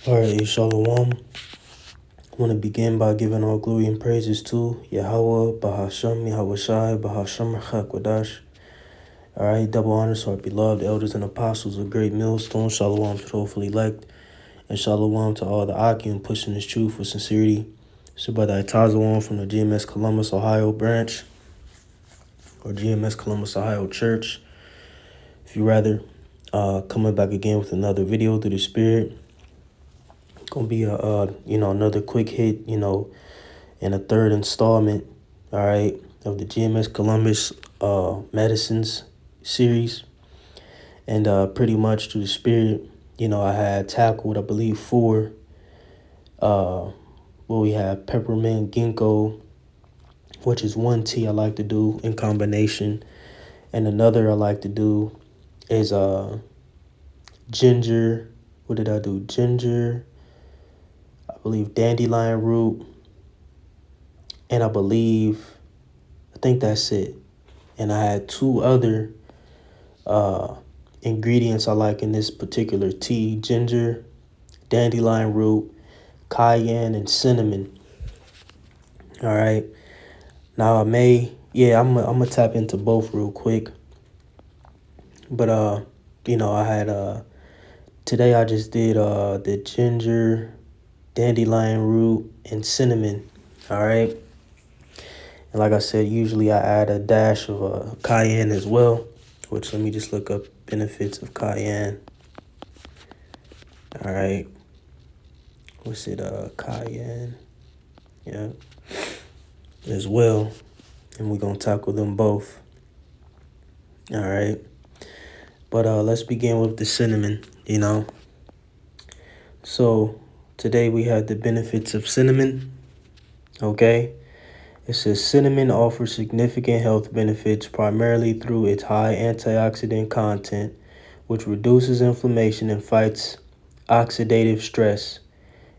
All right, Shalom. I want to begin by giving all glory and praises to Yahweh, Bahasham, Yahweh Shai, Bahasham, Chakwadash. All right, double honors to our beloved elders and apostles of Great Millstone. Shalom to the hopefully elect, and Shalom to all the Akim pushing this truth with sincerity. It's your brother Itazawan from the GMS Columbus, Ohio branch, or GMS Columbus, Ohio Church, if you rather. Coming back again with another video through the Spirit. Gonna be another quick hit, and a third installment, all right, of the GMS Columbus medicines series. And pretty much through the Spirit, I had tackled, I believe, 4. We have peppermint, ginkgo, which is one tea I like to do in combination, and another I like to do is ginger. What did I do? Ginger, I believe dandelion root, and I think that's it. And I had 2 other ingredients I like in this particular tea: ginger, dandelion root, cayenne, and cinnamon. All right. Now I'm gonna tap into both real quick. But I had today I just did the ginger, dandelion root, and cinnamon. All right. And like I said, usually I add a dash of cayenne as well, which let me just look up benefits of cayenne. All right. What's it? Cayenne. Yeah. As well. And we're going to tackle them both. All right. But let's begin with the cinnamon, So today we had the benefits of cinnamon. Okay. It says cinnamon offers significant health benefits primarily through its high antioxidant content, which reduces inflammation and fights oxidative stress.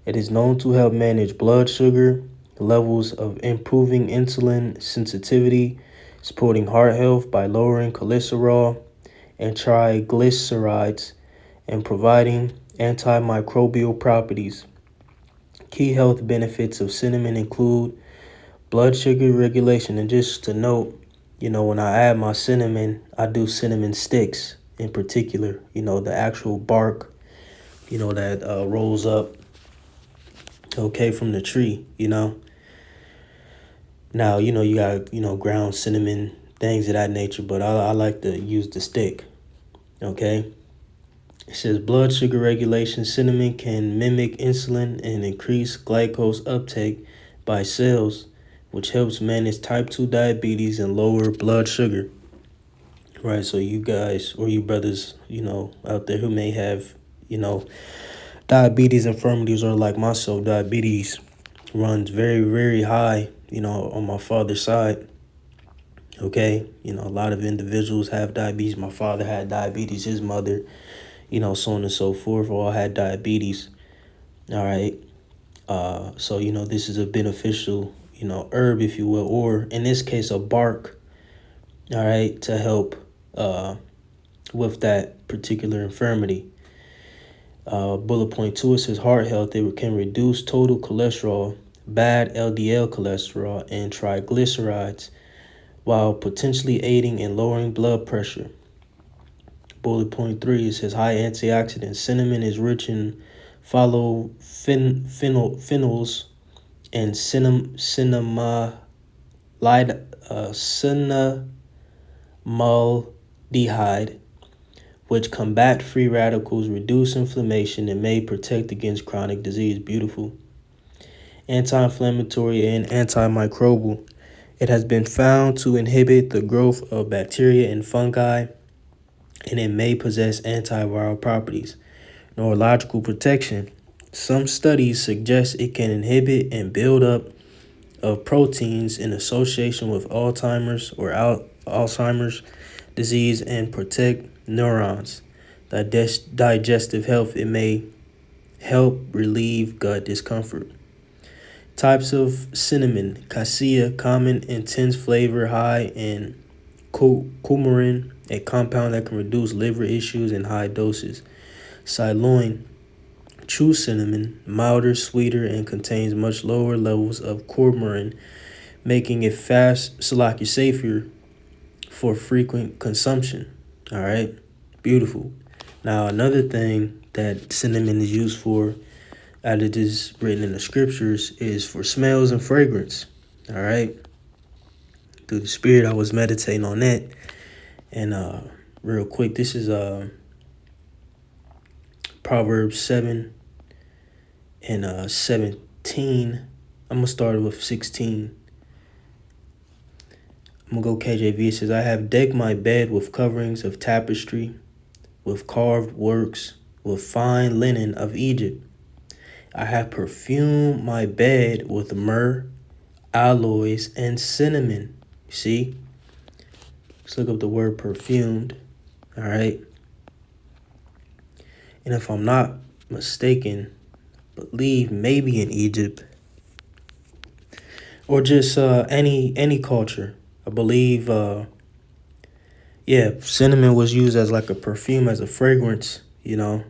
It is known to help manage blood sugar levels, of improving insulin sensitivity, supporting heart health by lowering cholesterol and triglycerides, and providing antimicrobial properties. Key health benefits of cinnamon include blood sugar regulation. And just to note, when I add my cinnamon, I do cinnamon sticks in particular, the actual bark, that rolls up, okay, from the tree, Now, you got, ground cinnamon, things of that nature, but I like to use the stick, okay? It says blood sugar regulation. Cinnamon can mimic insulin and increase glucose uptake by cells, which helps manage type 2 diabetes and lower blood sugar. Right, so you guys or you brothers, out there who may have, diabetes infirmities, or like myself, diabetes runs very, very high, on my father's side. Okay, a lot of individuals have diabetes. My father had diabetes, his mother, so on and so forth, all had diabetes. All right. So, this is a beneficial, herb, if you will, or in this case, a bark, all right, to help with that particular infirmity. Bullet point 2, it says heart health. It can reduce total cholesterol, bad LDL cholesterol, and triglycerides, while potentially aiding in lowering blood pressure. Bullet point 3, it says high antioxidants. Cinnamon is rich in phenols and cinnamaldehyde, which combat free radicals, reduce inflammation, and may protect against chronic disease. Beautiful. Anti-inflammatory and antimicrobial. It has been found to inhibit the growth of bacteria and fungi, and it may possess antiviral properties. Neurological protection. Some studies suggest it can inhibit and build up of proteins in association with Alzheimer's disease and protect neurons. Digestive health. It may help relieve gut discomfort. Types of cinnamon. Cassia, common, intense flavor, high in coumarin, a compound that can reduce liver issues in high doses. Siloin, true cinnamon, milder, sweeter, and contains much lower levels of coumarin, making it safer for frequent consumption. All right, beautiful. Now, another thing that cinnamon is used for, out of this written in the scriptures, is for smells and fragrance. All right, through the spirit, I was meditating on that, and real quick, this is Proverbs 7 and 17. I'm gonna start with 16. I'm gonna go KJV. It says, I have decked my bed with coverings of tapestry, with carved works, with fine linen of Egypt. I have perfumed my bed with myrrh, aloes, and cinnamon. See? Let's look up the word perfumed. All right. And if I'm not mistaken, believe maybe in Egypt or just any culture. I believe cinnamon was used as like a perfume, as a fragrance, And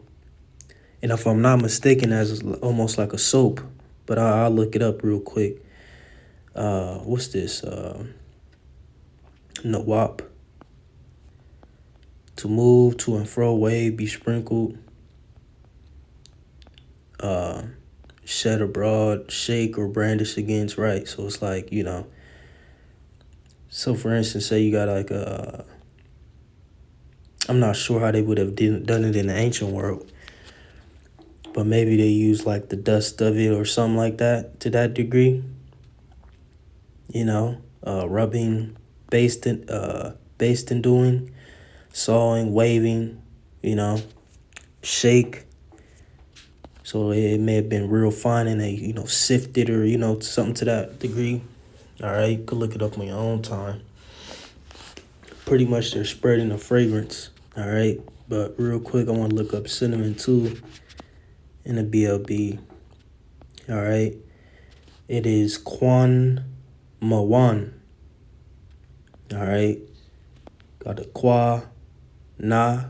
if I'm not mistaken, as almost like a soap. But I'll look it up real quick. What's this? Nawap. To move, to and fro, wave, be sprinkled. Shed abroad, shake or brandish against, right? So it's like, So for instance, say you got like I'm not sure how they would have done it in the ancient world, but maybe they use like the dust of it or something like that, to that degree. Rubbing, basting, doing, sawing, waving, shake. So it may have been real fine and they, sifted or, something to that degree. All right, you could look it up on your own time. Pretty much they're spreading a fragrance. All right, but real quick, I want to look up cinnamon too in the BLB. All right, it is Quan Mawan. All right, got a Qua, Na,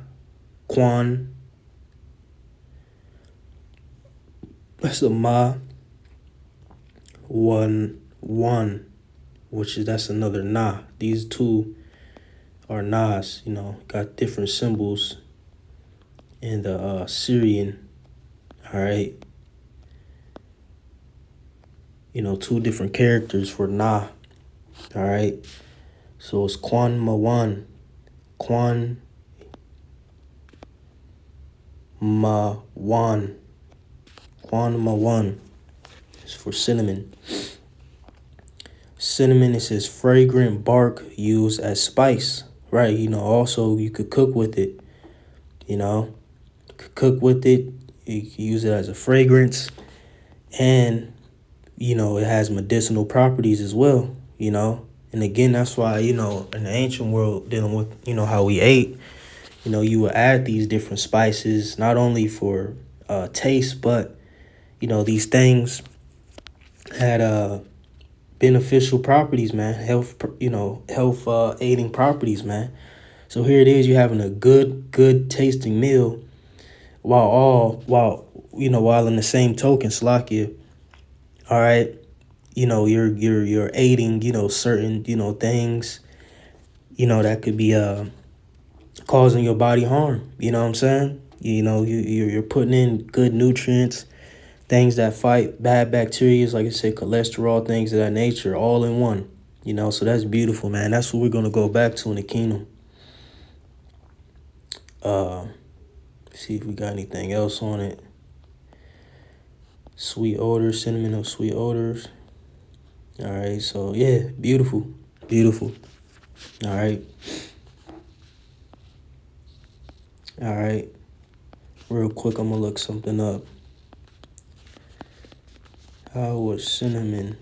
Quan. That's a Ma, one, that's another Na. These two are Nas, got different symbols in the Syrian. All right. Two different characters for Na. All right. So it's Quan Mawan. Quan Mawan. Quan Mawan is for cinnamon. Cinnamon is his fragrant bark used as spice, right? Also you could cook with it, cook with it. You can use it as a fragrance, and, it has medicinal properties as well, And again, that's why, in the ancient world, dealing with, how we ate, you would add these different spices, not only for taste, but, these things had beneficial properties, man. Health aiding properties, man. So here it is, you're having a good tasting meal while in the same token, Slakia, all right, you're aiding, certain, things, that could be causing your body harm. You know what I'm saying? You're putting in good nutrients, things that fight bad bacteria, like I said, cholesterol, things of that nature, all in one. So that's beautiful, man. That's what we're gonna go back to in the kingdom. See if we got anything else on it. Sweet odors, cinnamon of sweet odors. All right, so yeah, beautiful. All right. Real quick, I'm gonna look something up. How was cinnamon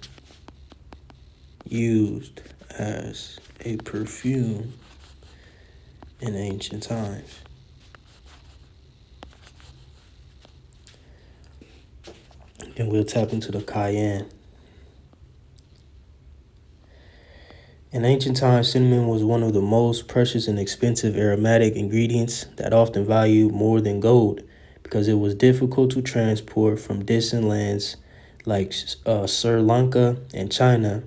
used as a perfume in ancient times? And we'll tap into the cayenne. In ancient times, cinnamon was one of the most precious and expensive aromatic ingredients that often valued more than gold. because it was difficult to transport from distant lands like Sri Lanka and China.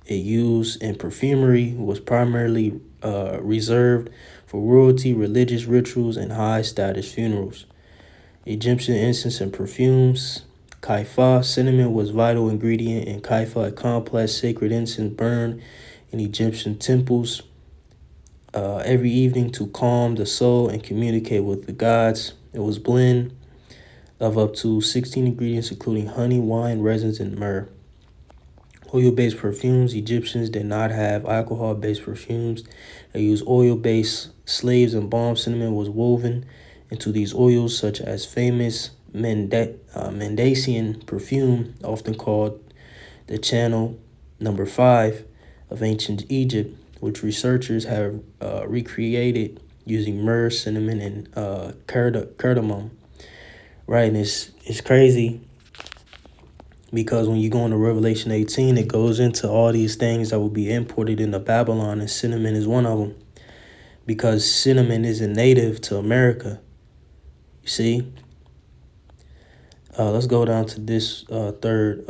It used in perfumery was primarily reserved for royalty, religious rituals, and high status funerals. Egyptian incense and perfumes. Kaifa, cinnamon was vital ingredient in kaifa, a complex sacred incense burned in Egyptian temples every evening to calm the soul and communicate with the gods. It was blend of up to 16 ingredients, including honey, wine, resins, and myrrh. Oil-based perfumes. Egyptians did not have alcohol-based perfumes. They used oil-based slaves and balm. Cinnamon was woven into these oils, such as famous Mendasian perfume, often called the Channel Number 5 of ancient Egypt, which researchers have recreated using myrrh, cinnamon, and cardamom. Right, and it's crazy because when you go into Revelation 18, it goes into all these things that will be imported into Babylon, and cinnamon is one of them, because cinnamon isn't native to America. You see? Let's go down to this third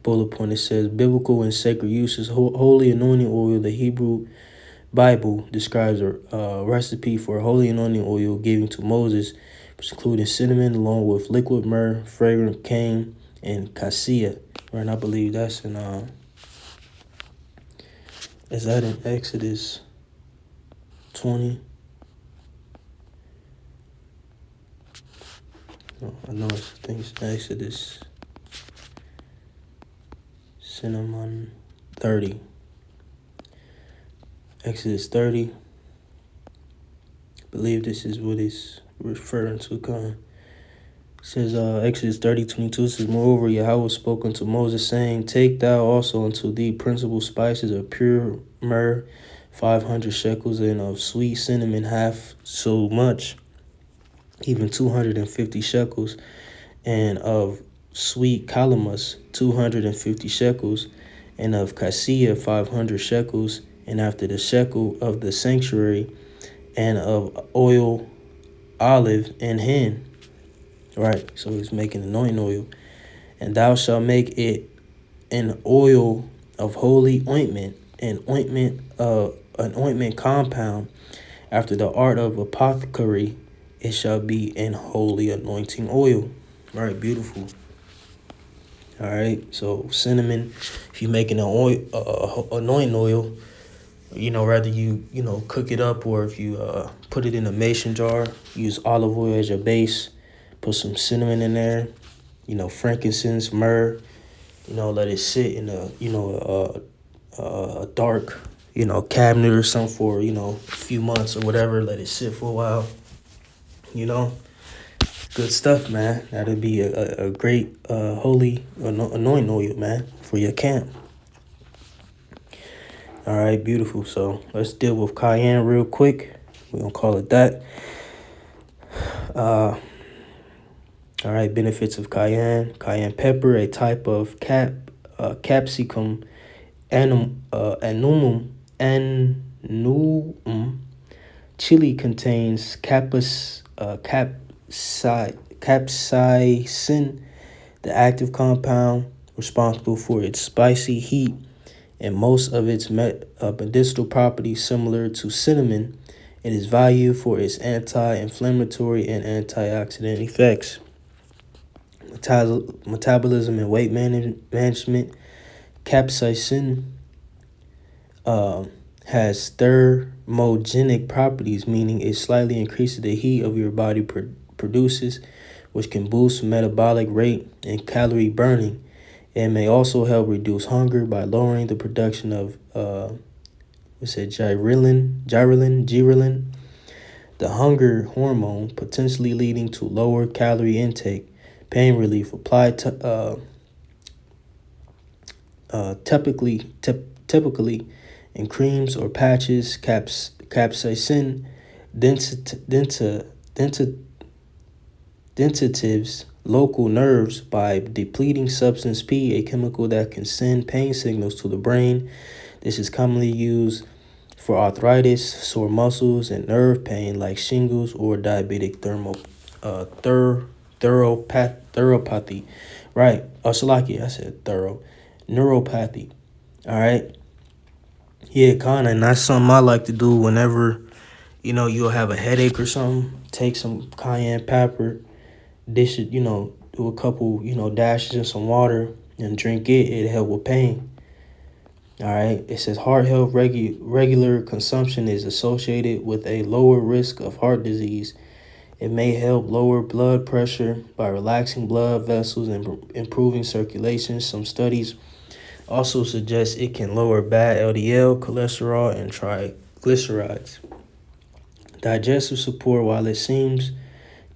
bullet point. It says biblical and sacred uses. Holy anointing oil. The Hebrew Bible describes a recipe for holy anointing oil given to Moses, which included cinnamon along with liquid myrrh, fragrant cane, and cassia. Right, and I believe that's in is that in Exodus 20? No, I know I think it's Exodus cinnamon 30. Exodus 30. I believe this is what it's referring to. It says Exodus 30:22 says, moreover, Yahweh spoke unto Moses, saying, take thou also unto thee principal spices of pure myrrh, 500 shekels, and of sweet cinnamon half so much, even 250 shekels, and of sweet calamus 250 shekels, and of cassia 500 shekels, and after the shekel of the sanctuary, and of oil, olive, and hin. Right, so he's making anointing oil. And thou shalt make it an oil of holy ointment, an ointment compound after the art of apothecary. It shall be an holy anointing oil. All right, beautiful. All right, so cinnamon, if you're making an oil, anointing oil, rather you cook it up, or if you put it in a mason jar, use olive oil as your base, put some cinnamon in there, frankincense, myrrh, let it sit in a dark, cabinet or something for, a few months or whatever. Let it sit for a while, good stuff, man. That'd be a great holy anointing oil, man, for your camp. All right, beautiful. So let's deal with cayenne real quick. We're going to call it that. All right, benefits of cayenne. Cayenne pepper, a type of capsicum annum. Chili contains capsaicin, the active compound responsible for its spicy heat and most of its medicinal properties similar to cinnamon. It is valued for its anti-inflammatory and antioxidant effects. Metabolism and weight management. Capsaicin has thermogenic properties, meaning it slightly increases the heat of your body produces, which can boost metabolic rate and calorie burning. It may also help reduce hunger by lowering the production of ghrelin, the hunger hormone, potentially leading to lower calorie intake. Pain relief. Applied typically in creams or patches. Capsaicin dentatives local nerves by depleting substance P, a chemical that can send pain signals to the brain. This is commonly used for arthritis, sore muscles, and nerve pain like shingles or diabetic neuropathy. Right. Salaki, I said thorough. Neuropathy. All right. Yeah, kinda. And that's something I like to do whenever, you'll have a headache or something. Take some cayenne pepper, dish it, do a couple, dashes in some water and drink it. It'll help with pain. All right. It says heart health regular consumption is associated with a lower risk of heart disease. It may help lower blood pressure by relaxing blood vessels and improving circulation. Some studies also suggest it can lower bad LDL cholesterol and triglycerides. Digestive support. While it seems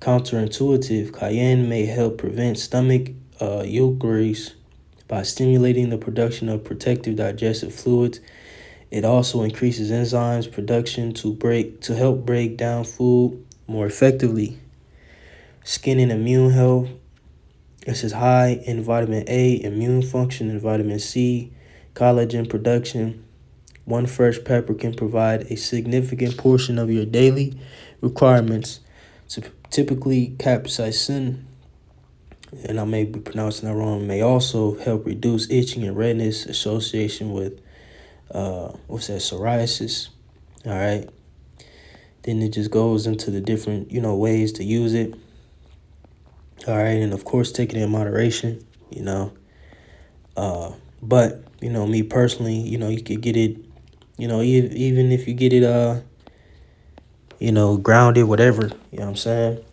counterintuitive, cayenne may help prevent stomach ulcers by stimulating the production of protective digestive fluids. It also increases enzymes production to help break down food more effectively. Skin and immune health. This is high in vitamin A, immune function, and vitamin C, collagen production. One fresh pepper can provide a significant portion of your daily requirements. So typically, capsaicin, and I may be pronouncing that wrong, may also help reduce itching and redness association with psoriasis. All right. Then it just goes into the different, ways to use it. All right. And of course, take it in moderation, But, me personally, you could get it, even if you get it, grounded, whatever, you know what I'm saying?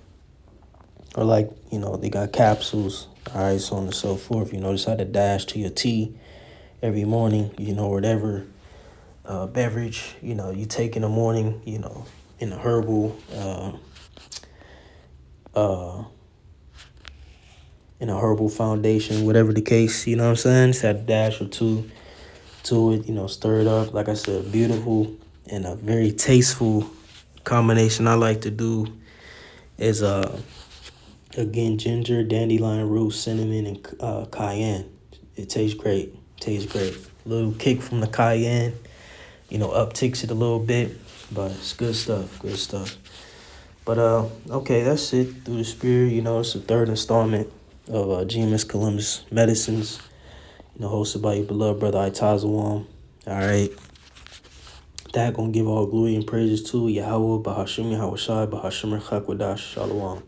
Or like, they got capsules, all right, so on and so forth. Just how to dash to your tea every morning, whatever beverage, you take in the morning, in a herbal, in a herbal foundation, whatever the case, you know what I'm saying? Just add a dash or two to it, stir it up. Like I said, beautiful and a very tasteful combination I like to do is, again, ginger, dandelion root, cinnamon, and cayenne. It tastes great. Tastes great. Little kick from the cayenne, upticks it a little bit, but it's good stuff. Good stuff. But okay, that's it. Through the Spirit, it's the third installment of GMS Columbus Medicines, hosted by your beloved brother Itazawam. All right. That gonna give all glory and praises to Yahweh, Bahashim Yahweh Shai, Bahashim Chakwadash, Shalom.